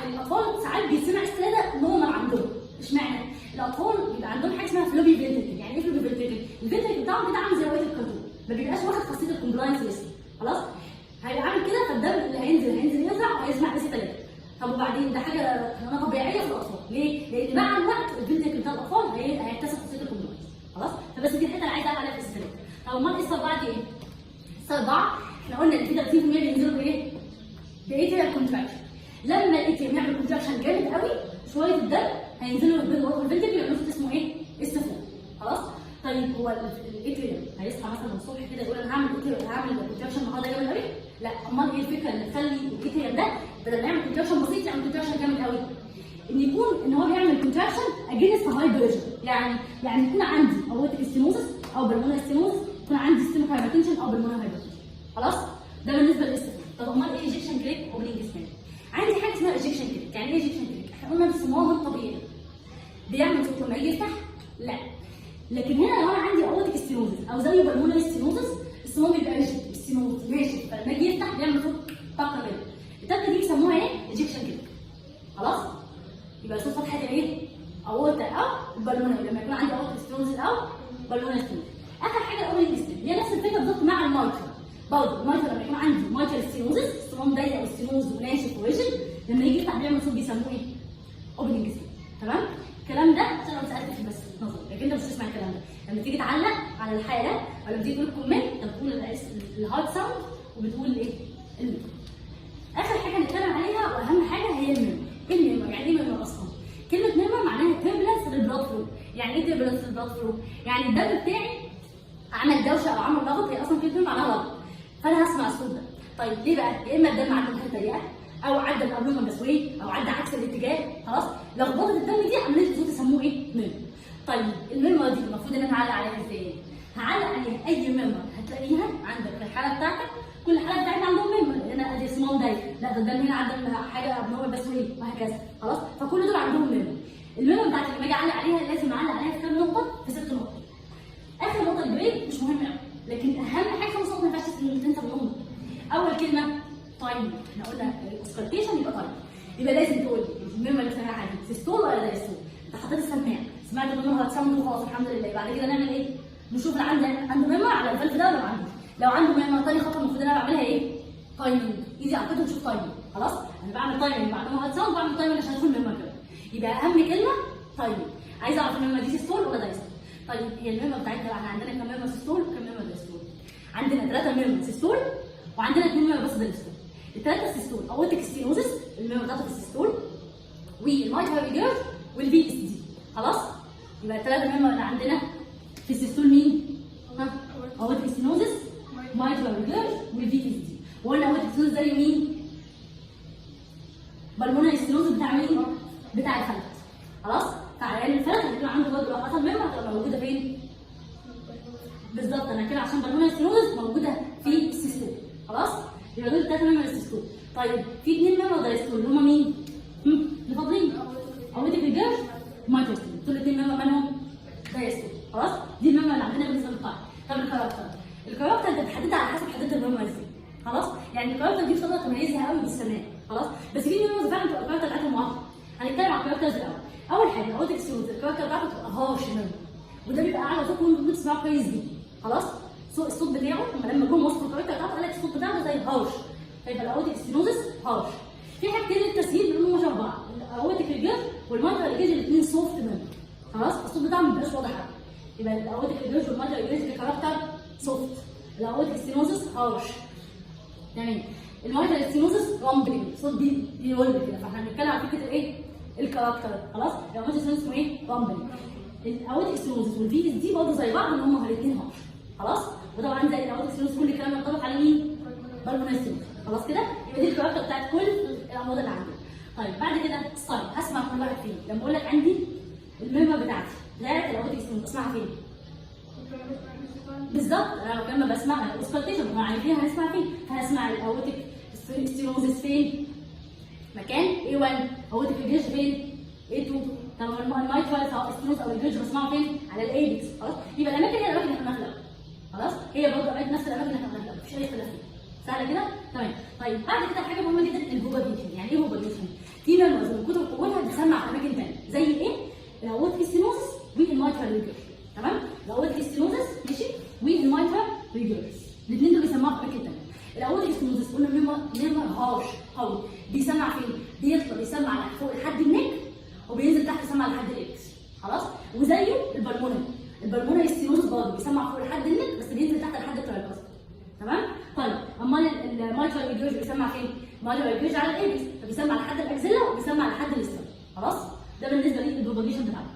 الاطفال ساعات بيسمع اس 3 نورمال عندهم، اشمعنى؟ الاطفال بيبقى عندهم حاجه اسمها فلوبي فنتريكل. يعني ايه فلوبي فنتريكل؟ الفنتريكل بتاعهم كده عامل زي وقت الكرتون، ما بيبقاش واخد خاصيه الكومبلاينس لسه، خلاص؟ هيبقى عامل كده، فالدم اللي هينزل يرزع وهيسمع اس 3. طب وبعدين ده حاجه طبيعيه في الاطفال، ليه؟ لان مع الوقت الفنتريكل بتاع الاطفال هيكتسب خاصيه الكومبلاينس، خلاص؟ فبس دي الحته اللي عايزه اقول عليها في اس 3. طب امال اس 4 دي ايه؟ اس 4 احنا قلنا ان في 30% بينزلوا بايه؟ بايه كونتراكشن. لما الايتيم يعمل كونتراكشن جامد قوي، شويه الدم هينزلوا الفنتريكل يعملوا صوت اسمه ايه؟ اس 4. خلاص؟ طيب هو الايتيم هيصحى مثلا الصبح كده يقول انا هعمل كونتراكشن النهارده جامد قوي؟ لا، امال ايه الفكره اللي تخلي الايتيم ده بدل ما يعمل كونتراكشن بسيط يعمل كونتراكشن جامد قوي؟ ان هو بيعمل كونتراكشن اجينست هاي بريشر، يعني يكون عندي اورتيك ستينوزس او بالمونري ستينوزس، يكون عندي سيستميك هايبرتنشن او بالمونري هايبرتنشن. خلاص؟ ده بالنسبه للاس 3. طب امال ايه ايجكشن كريك اوبننج سبان؟ عندي حاجه اسمها ايجكشن كريك. يعني ايه ايجكشن كريك؟ احنا قلنا الصمام الطبيعي بيعمل صوت لما يجي يفتح؟ لا. لكن هنا لو انا عندي اورتيك ستينوزس او زي بالمونري ستينوزس، الصمام بيبقى ريجيد، الستينوزس ماشي، فلما يجي يفتح بيعمل صوت طاقه كده. الطاقه دي بيسموها ايه؟ ايجكشن كريك. خلاص؟ يبقى صوت فتحه ايه؟ اورتا او بالمونري، لما يكون عندي اورتيك ستينوزس او بالمونري ستينوزس. اخر حاجه الاوبننج سبان، هي نفس الفكره بالظبط مع المايترال. برضه المايترال لما يكون عندي مايترال ستينوزس، الصمام ضيق والستينوز وناشف وريجيد، لما يجي يفتح بيعمل صوت بيسموه ايه؟ اوبننج سبان. تمام؟ الكلام ده عشان لو سالت فيه بس نظري، لكن انت مش هتسمع الكلام ده. لما تيجي تعلق على الحاله او لما تيجي تقول كومنت، انت بتقول الهارد ساوند وبتقول ايه؟ الميمو. اخر حاجه هنتكلم عليها واهم حاجه هي الميمو. ايه الميمو؟ يعني ايه ميمو اصلا؟ كلمه ميمو معناها تيربلنس للبلاد فلو. يعني ايه تيربلنس للبلاد فلو؟ يعني الدم بتاعي عمل دوشه او عمل لغط، هي اصلا كلمه معناها لغط، فانا هسمع الصوت ده. طيب ليه بقى؟ يا اما الدم عدى من ضيقه، او عدى الابلومن بسوي، او عدى عكس الاتجاه، خلاص؟ لخبطه الدم دي عملت صوت يسموه ايه؟ ميمو. طيب الميمو دي المفروض ان انا هعلق عليها ازاي؟ هعلق عليها اي ميمو هتلاقيها عندك في الحاله بتاعتك، كل الحالات بتاعتنا عندهم ميمو، لان انا ادي صمام ضيق، لا ده الدم هنا عدى من حاجه ابنورمال بسوي وهكذا، خلاص؟ فكل دول عندهم ميمو. الميمو بتاعتي لما اجي اعلق عليها لازم اعلق عليها في كام نقطه؟ في 6 نقط. اخر نقطه الجريد مش مهم قوي، لكن اهم حاجه 5 نقط ما ينفعش تنسى منهم. اول كلمه تايم، احنا قلنا اوسكالتيشن يبقى تايم، يبقى لازم تقول الميمو اللي سامعها حاجه سيستول ولا دايستول. انت حطيت السماعه، سمعت الميمو هتسمع وخلاص الحمد لله. بعد كده نعمل ايه؟ نشوف اللي عنده ميمو على الفالف ده ولا ما عندوش. لو عنده ميمو، تاني خطوه المفروض ان انا بعملها ايه؟ تايمنج. ايزي على كده نشوف تايمنج، خلاص؟ انا بعمل تايمنج بعد ما هتساوند، بعمل تايمنج عشان اشوف الميمو كده. يبقى اهم كلمه تايمنج. عايزه اعرف الميمو دي سيستول ولا دايستول. طيب هي الميمو بتاعتنا احنا عندنا كام ميمو سيستول وكام ميمو دايستول؟ عندنا 3 ميمو سيستول وعندنا 2 ميمو بس دايستول. الثلاثه سيستول اورتيك ستينوزس الميمو بتاعته في السيستول، والمايترال ريجيرج والبي اس دي، خلاص؟ يبقى الثلاثه ميمو اللي عندنا في السيستول مين؟ اورتيك ستينوزس، مايترال ريجيرج والبي اس دي. وقلنا اورتيك ستينوزس زي مين؟ بالمونري ستينوزس بتاع مين؟ بتاع الفلت، خلاص؟ فعيان الفلت هيكون عنده برضه لو حصل ميمو هتبقى موجوده فين؟ بالظبط انا كده عشان بالمونري ستينوزس موجوده في السيستول، خلاص؟ يبقى دول 3 ميموري ستول. طيب في 2 ميموري دايستول اللي هم مين؟ اللي فاضلين اوريدي ريجيرش ومايتوستول، دول 2 ميموري منهم دايستول. خلاص دي الميموري اللي عندنا بالنسبه للقاعده. طب الكاركتر انت بتحددها على حسب حددت الميموري ازاي. خلاص يعني الكاركتر دي بتقدر تميزها قوي بالسماء. خلاص بس في ميموري فعلا بتبقى الكاركتر بتاعتهم واضحه. هنتكلم عن الكاركترز الاول. اول حاجه الاوتيك ستيروز الكاركتر بتاعته بتبقى هارش ميموري، وده بيبقى اعلى صوت وانتوا بتسمعوا كويس جدا. خلاص الصوت بتاعه لما جم وصفوا الكاركتر بتاعته قال لك الصوت بتاعه زي هارش، فيبقى الاوتيك ستيروزس هارش. في حاجتين للتسهيل بيقولوا شبه بعض، الاوتيك ريجير والمايترال ريجير الاثنين سوفت ميموري. خلاص الصوت بتاعهم ما بيبقاش واضح قوي، يبقى الاوتيك ريجير والمايترال ريجير ككاركتر سوفت، الاوتيك ستيروزس هارش. تمام. المايترال ستيروزس رامبلينج، صوت بيقول كده، فاحنا بنتكلم عن فكره ايه؟ الكاركتر. خلاص الاوتيك ستيروزس اسمه ايه؟ رامبلينج. الاوتيك ستيروزس والفي اس دي برضه زي بعض ان هم الاثنين هارش. خلاص وطبعا زي الاوتيك ستيروزس كل الكلام ينطبق على مين؟ بالمونستيروز. خلاص كده يبقى دي الكاركتر بتاعت كل الامراض اللي عندنا. طيب بعد كده السايت هسمع كل واحد فين. لما اقول لك عندي الميموري بتاعتي بتاعت الاوتيك ستيروزس بسمعها فين؟ بالظبط انا لما بسمعها الاوسكالتيشن ما عارفين هنسمع فين، فهسمع الاوتيك ستيروزس فين؟ مكان A1. اوتيك ريجير فين؟ A2. طب المايترال ستيروز او الريجير بسمعه فين؟ على الايبكس. خلاص يبقى الاماكن هي الاماكن اللي احنا بنخلقها. خلاص هي برضه اماكن نفس الاماكن اللي احنا بنخلقها، مفيش اي اختلاف فيها. سهله كده؟ تمام. طيب بعد كده حاجه مهمه جدا البروبابيلتي. يعني ايه بروبابيلتي؟ في ميموريز من كتر قوتها بتسمع في اماكن ثانيه، زي ايه؟ الاوتيك ستيروزس والمايترال ريجير. تمام؟ الاوتيك ستيروزس ماشي والمايترال ريجير الاثنين دول بيسمعوا في اماكن ثانيه. الاوتيك ستيروزس قلنا ميمور هارش قوي، بيسمع فين؟ بيطلع يسمع فوق لحد النك وبينزل تحت يسمع لحد الاكس. خلاص وزيه البلمونري ستيروزس برضه بيسمع فوق لحد النك بس بينزل تحت لحد الترايكاست. تمام؟ طيب امال المايترال ريجير بيسمع فين؟ المايترال ريجير على الايبكس فبيسمع لحد الاكزيلا وبيسمع لحد الاسترن. خلاص؟ ده بالنسبه للبروباجيشن بتاعنا.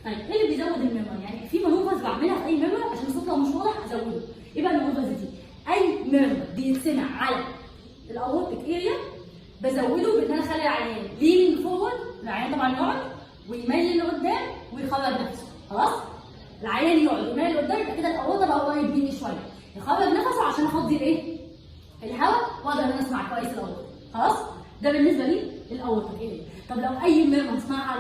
طيب ايه اللي بيزود الميموري؟ يعني في مانوفرز بعملها في اي ميموري عشان الصوت لو مش واضح ازوده. ايه بقى المانوفرز دي؟ اي ميموري بيتسمع على الاورتيك اريا بزوده بان انا اخلي العيان ليننج فورورد، العيان طبعا يقعد ويميل لقدام ويخرج نفسه. خلاص؟ العيان يقعد ويميل لقدام يبقى كده الاورطه بقى قريب مني شويه، يخرج نفسه عشان افضي الايه؟ الهواء واقدر ان انا اسمع كويس الاورطه. خلاص؟ ده بالنسبه لي الاورتيك اريا. طب لو اي ميموري اسمعها على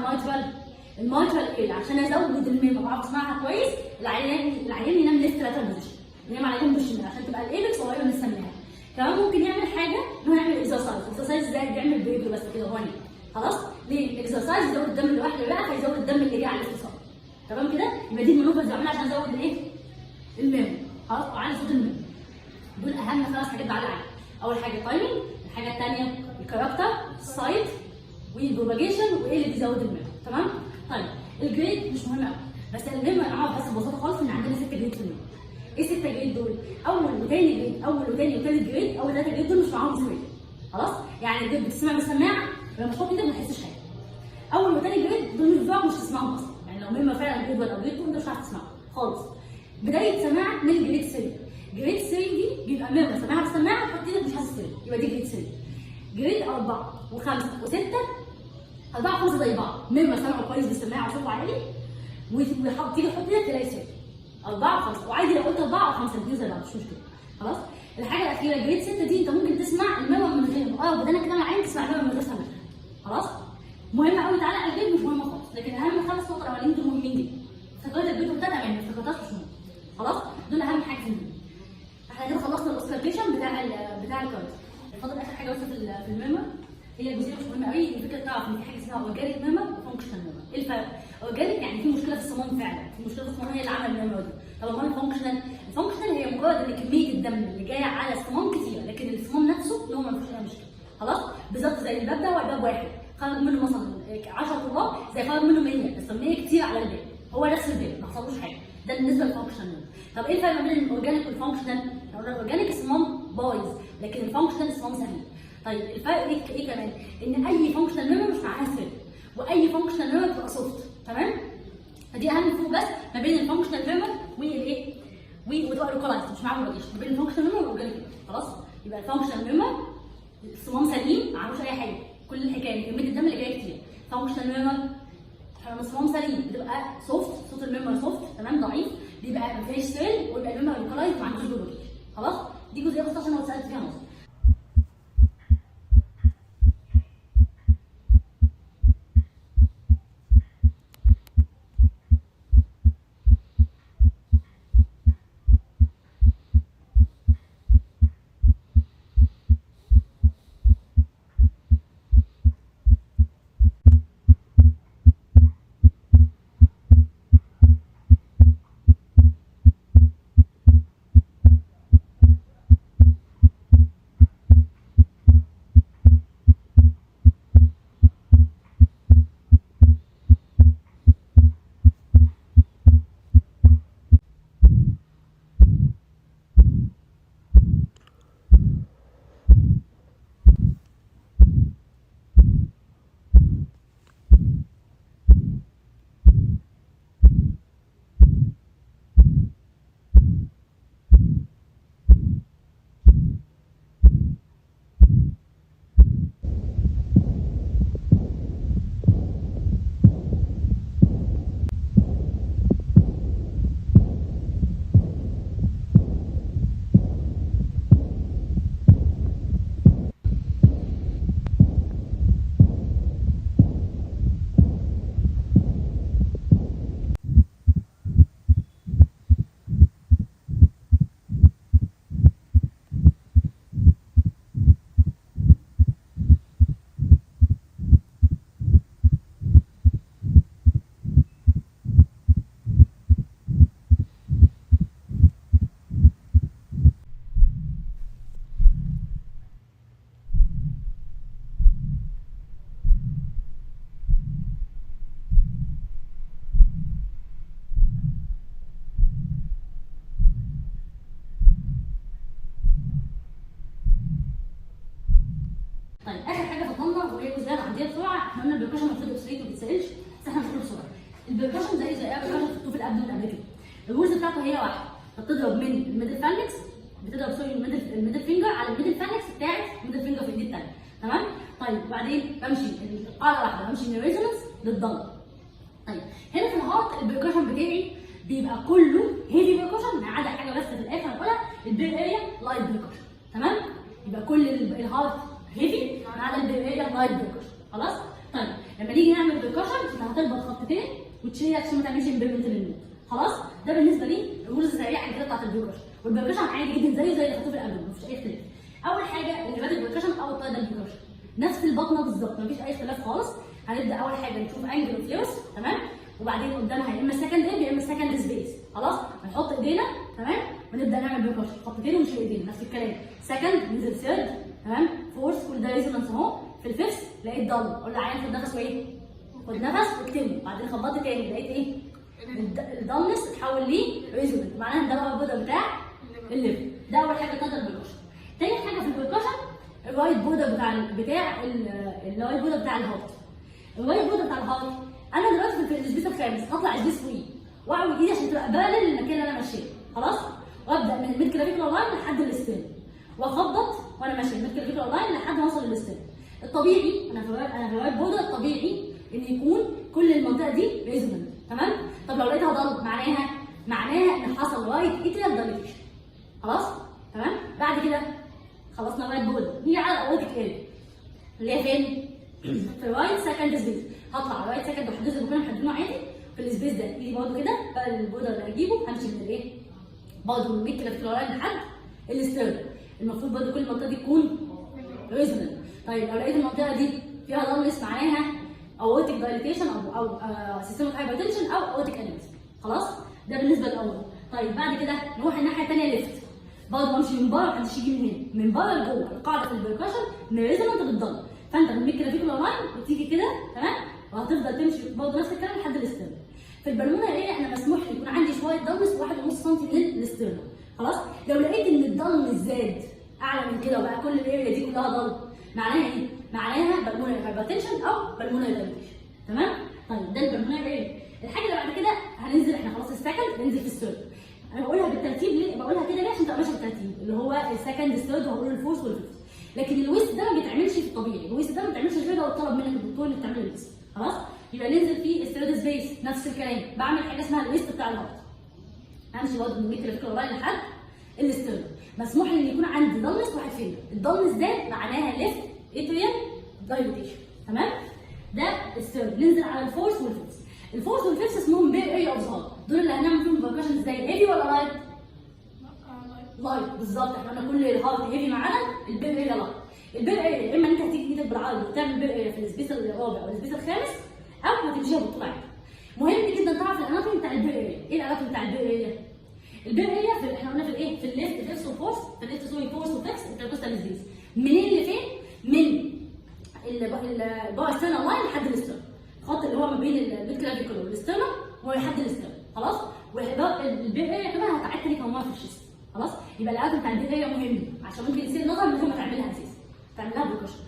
المايترال اريا عشان ازود الميموري واعرف اسمعها كويس، العيان ينام ليفت لاترال بوزيشن، ينام على جنب الشمال عشان تبقى الايبكس قريبه من السماعه. كمان ممكن يعمل حاجه ان هو يعمل اكسرسايز ده بيعمل برجله بس كده هو نايم. خلاص؟ ليه؟ الاكسرسايز يزود الدم لوحده بقى فيزود الدم اللي جاي على الاتصال. تمام كده؟ يبقى دي المانوفرز اللي بعملها عشان ازود الايه؟ الميموري. خلاص؟ وعلى صوت الميموري. دول اهم 5 حاجات بعملها عليها. اول حاجه التايمنج، الحاجه الثانيه الكاركتر، السايت والبروباجيشن وايه اللي بيزود الميموري. تمام؟ طيب الجريد مش مهم قوي، بس المهم اعرف بس ببساطه خالص ان عندنا 6 جريد في الميموري. ايه 6 جريد دول؟ اول وثاني جريد، اول وثاني وثالث جريد، اول 3 جريد دول مش معاهم سويد. خلاص؟ يعني الجريد بتسمع بالسماعه لما تحط ايدك ما تحسش حاجه. اول وثاني جريد دول مش بتوعك مش تسمعهم اصلا، يعني لو ميموري فعلا جريد 1 او جريد 2 انت مش هتعرف تسمعهم خالص. بدايه سماعك من جريد 3. جريد 3 دي بيبقى ميموري سماعه بالسماعه تحط ايدك مش حاسس بيها، يبقى دي جريد 3. جريد 4 و5 و6 4 و5 زي بعض، ميموري سمعه كويس بالسماعه وصوته عالي تيجي تحط ايدك تلاقي 6. 4 و5 وعادي لو قلت 4 او 5 الاثنين زي بعض مش مشكله. خلاص؟ الحاجه الاخيره جريد 6 دي انت ممكن تسمع الميموري من غير بدل كده معاك تسمع الميموري من غير سماعه. خلاص؟ مهم قوي تعالى على الجريد مش مهم خالص، لكن اهم 5 نقط الاولانيين دول مهمين جدا. افتكرت الجريد والتاني تمام، ما افتكرتهاش مش مهم. خلاص؟ دول اهم حاجه في الميموري. احنا كده خلصنا الاوسكالتيشن بتاع الكارت. فاضل اخر حاجه بس في الميموري هي جزئيه مش مهمه قوي، الفكره تعرف ان في حاجه اسمها اورجانيك ميموري وفانكشنال ميموري. ايه الفرق؟ اورجانيك يعني في مشكله في الصمام فعلا، في مشكله في الصمام هي اللي عملت الميموري دي. طب امال الفانكشنال هي مجرد ان كميه الدم اللي جايه على الصمام كتيره، لكن الصمام نفسه هو ما فيهوش اي مشكله. خلاص؟ بالظبط زي الباب ده والباب واحد، خرج منه مثلا 10 طلاب زي خرج منه 100 بس 100 كتير على الباب، هو نفس الباب ما حصلوش حاجه. ده بالنسبه للفانكشنال. طب ايه الفرق بين الاورجانيك والفانكشنال؟ الاورجانيك الصمام بايظ لكن الفانكشنال الصمام سليم. طيب الفرق ايه كمان؟ ان اي فانكشنال ميموري مش معاها سيل واي فانكشنال ميموري بتبقى سوفت. تمام؟ فدي اهم فروق بس ما بين الفانكشنال ميموري والايه؟ وتبقى لوكالايز مش معاها بروباجيشن، ما بين الفانكشنال ميموري والاورجانيك. خلاص؟ يبقى الفانكشنال ميموري الصمام سليم ما عملوش اي حاجه، كل الحكايه كميه الدم اللي جايه كتير. فانكشنال ميموري الصمام سليم بتبقى سوفت، صوت الميموري سوفت تمام ضعيف، بيبقى ما فيهاش سيل ويبقى الميموري لوكالايز ما عندوش بروباجيشن. خلاص؟ دي جزئيه بس عشان لو اتسالت فيها نقطه. طيب اخر حاجه فضلنا وهي جزئيه عندنا بسرعه، احنا قلنا البركشن المفروض اوبسليت ما بيتسالش، بس احنا هنقول بسرعه. البركشن زي اي بركشن خدتوه في الابدن قبل كده. الرولز بتاعته هي واحده، بتضرب من الميدل فالنكس، بتضرب سوري الميدل فينجر على الميدل فالنكس بتاعت الميدل فينجر في الايد الثانيه، تمام؟ طيب وبعدين بمشي القاعده واحده، بمشي من الريزونانس للضم. طيب هنا في الهارت البركشن بتاعي بيبقى كله هيفي بركشن ما عدا حاجه بس في الاخر هنقولها، البير اريا لايت بركشن، تمام؟ يبقى كل الهارت هيفي ما عدا البير اريا لايت بركشن، خلاص؟ طيب لما نيجي نعمل بركشن انت هتربط خطتين وتشيل عشان ما تعملش امبيرمنت للنوت، خلاص؟ ده بالنسبه لي الرولز السريعه كده بتاعت البركشن، والبركشن عادي جدا زي اللي خدتوه في الابل مفيش اي اختلاف. اول حاجه اللي بادئ البركشن او التايدال بركشن نفس البطنه بالظبط مفيش اي اختلاف خالص. هنبدا اول حاجه نشوف انجل اوف ليوس، تمام؟ وبعدين قدامها يا اما سكند اب يا اما سكند سبيس، خلاص؟ هنحط ايدينا، تمام؟ ونبدا نعمل بركشن، خطتين ونشيل ايدينا نفس الكلام، سكند ننزل ثيرد، تمام؟ فورث كل ده ريزونانس اهو. في الفيفث لقيت ضل، قول للعيان خد نفس وايه؟ خد نفس واكتمه، بعدين خبطت تاني لقيت ايه؟ الضلنس اتحول ليه ريزونانس، معناها ده بقى البودا بتاع الليفل. ده اول حاجه بتاعت البركشن. تاني حاجه في البركشن الوايت بودا الوايت بودا بتاع الهارت. الوايت بودا بتاع الهارت انا دلوقتي في السبيس الخامس هطلع السبيس فوقيه واعوج ايدي عشان تبقى بارل للمكان اللي انا ماشيه، خلاص؟ وابدا من الميد كلافيكولار لاين لحد الاستيرن واخبط وانا ماشيه الميد كلافيكولار لاين لحد ما اوصل للاستيرن. الطبيعي انا في الوايت بودا الطبيعي ان يكون كل المنطقه دي ريزونانت، تمام؟ طب لو لقيتها ضل معناها ان حصل رايت اتريال دايليتيشن، خلاص؟ تمام؟ بعد كده خلصنا وايت بودا، نيجي على الاورتيك اريا اللي هي فين؟ في الرايت سكند سبيس. هطلع رايت سكند وحدود اللي كنا محددينه عادي في السبيس ده، ايدي برضه كده بقى البودا اللي هجيبه همشي من الايه؟ برضه من الميد كلافيكولار لحد الاستيرن. المفروض برضه كل المنطقه دي تكون ريزونانت. طيب لو لقيت المنطقه دي فيها ضلمس معناها اورتيك دايليتيشن او سيستمك هايبرتنشن او اورتيك انيميزم، خلاص؟ ده بالنسبه للاول. طيب بعد كده نروح الناحيه الثانيه ليفت، برضه بمشي من بره محدش يجي من هنا، من بره لجوه. القاعده في البركشن ان ريزونانت بالضم، فانت من الميد كلافيكولار لاين وتيجي كده، تمام؟ وهتفضل تمشي برضه نفس الكلام لحد الاسترن. في البالونه ايه انا مسموح لي يكون عندي شويه ضلمس 1.5 سم من الاسترن، خلاص؟ لو لقيت ان الضلمس زاد اعلى من كده وبقى كل الاريا دي كلها ضلم، معناها ايه؟ معناها بالمونري هايبرتنشن او بالمونري دايليتيشن، تمام؟ طيب ده البالمونري اريا. الحاجه اللي بعد كده هننزل احنا خلاص السكند ننزل في الثيرد. انا بقولها بالترتيب ليه؟ بقولها كده ليه؟ عشان تبقى ماشيه بالترتيب اللي هو السكند الثيرد وهقول الفورث والفيفث. لكن الويست ده ما بيتعملش في الطبيعي، الويست ده ما بيتعملش غير لو اتطلب منك الدكتور انك تعمل الويست، خلاص؟ يبقى ننزل في الثيرد سبيس نفس الكلام، بعمل حاجه اسمها الويست بتاع الهارت. همشي برضه من الميد كلافيكولار لاين لحد الاسترن. مسموح لي ان يكون عندي ضلمس واحد فين؟ الضلمس ده معناها ليفت اتريال دايليتيشن، تمام؟ ده الثيرد. ننزل على الفورث والفيفث. الفورث والفيفث اسمهم بير اريا اوف هارت، دول اللي هنعمل فيهم بركشن ازاي؟ هيفي ولا لايت؟ لايت بالظبط. احنا قلنا كل الهارت هيفي ما عدا البير اريا لايت. البير اريا اما انت هتيجي ايدك بالعرض وتعمل بير اريا في السبيس الرابع او السبيس الخامس او هتمشيها بالطول عادي. مهم جدا تعرف الاناتومي بتاع البير اريا. ايه الاناتومي بتاع البير اريا؟ البير اريا احنا قلنا في الايه؟ في الليفت فيفث وفورث، في الليفت سوري فورث وفيفث انتركوستال سبيس. منين لفين؟ من الباسترنال لاين لحد الاسترنال. الخط اللي هو ما بين الميد كلافيكولار والاسترنال ولحد الاسترنال، خلاص؟ والبير اريا كمان هتعدي لك موضوع في الشيست، خلاص؟ يبقى الاناتومي بتاع البير اريا مهم عشان ممكن يصير نظر من غير ما تعملها اساسا. تعملها بركشن.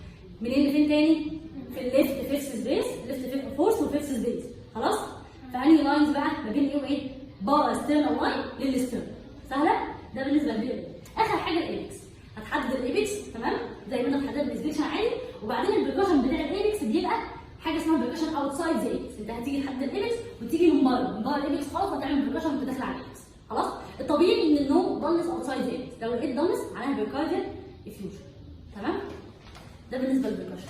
منين لفين تاني؟ في الليفت فيفث سبيس، ليفت فورث وفيفث سبيس، خلاص؟ فانهي لاينز بقى ما بين ايه وايه؟ باسترنال لاين للاسترنال. سهله؟ ده بالنسبه للبير اريا. اخر حاجه الايبكس. هتحدد الايبكس، تمام؟ زي ما انت بتحدد الانسبكشن عادي، وبعدين البركشن بتاع الايبكس بيبقى حاجه اسمها بركشن اوتسايد ذا ايبكس. انت هتيجي تحدد الايبكس وتيجي من بره الايبكس خالص وتعمل بركشن وانت داخل على الايبكس، خلاص؟ الطبيعي ان النو ضلمس اوتسايد ذا ايبكس، لو لقيت ضلمس معناها بركارديال افيوجن، تمام؟ ده بالنسبه للبركشن.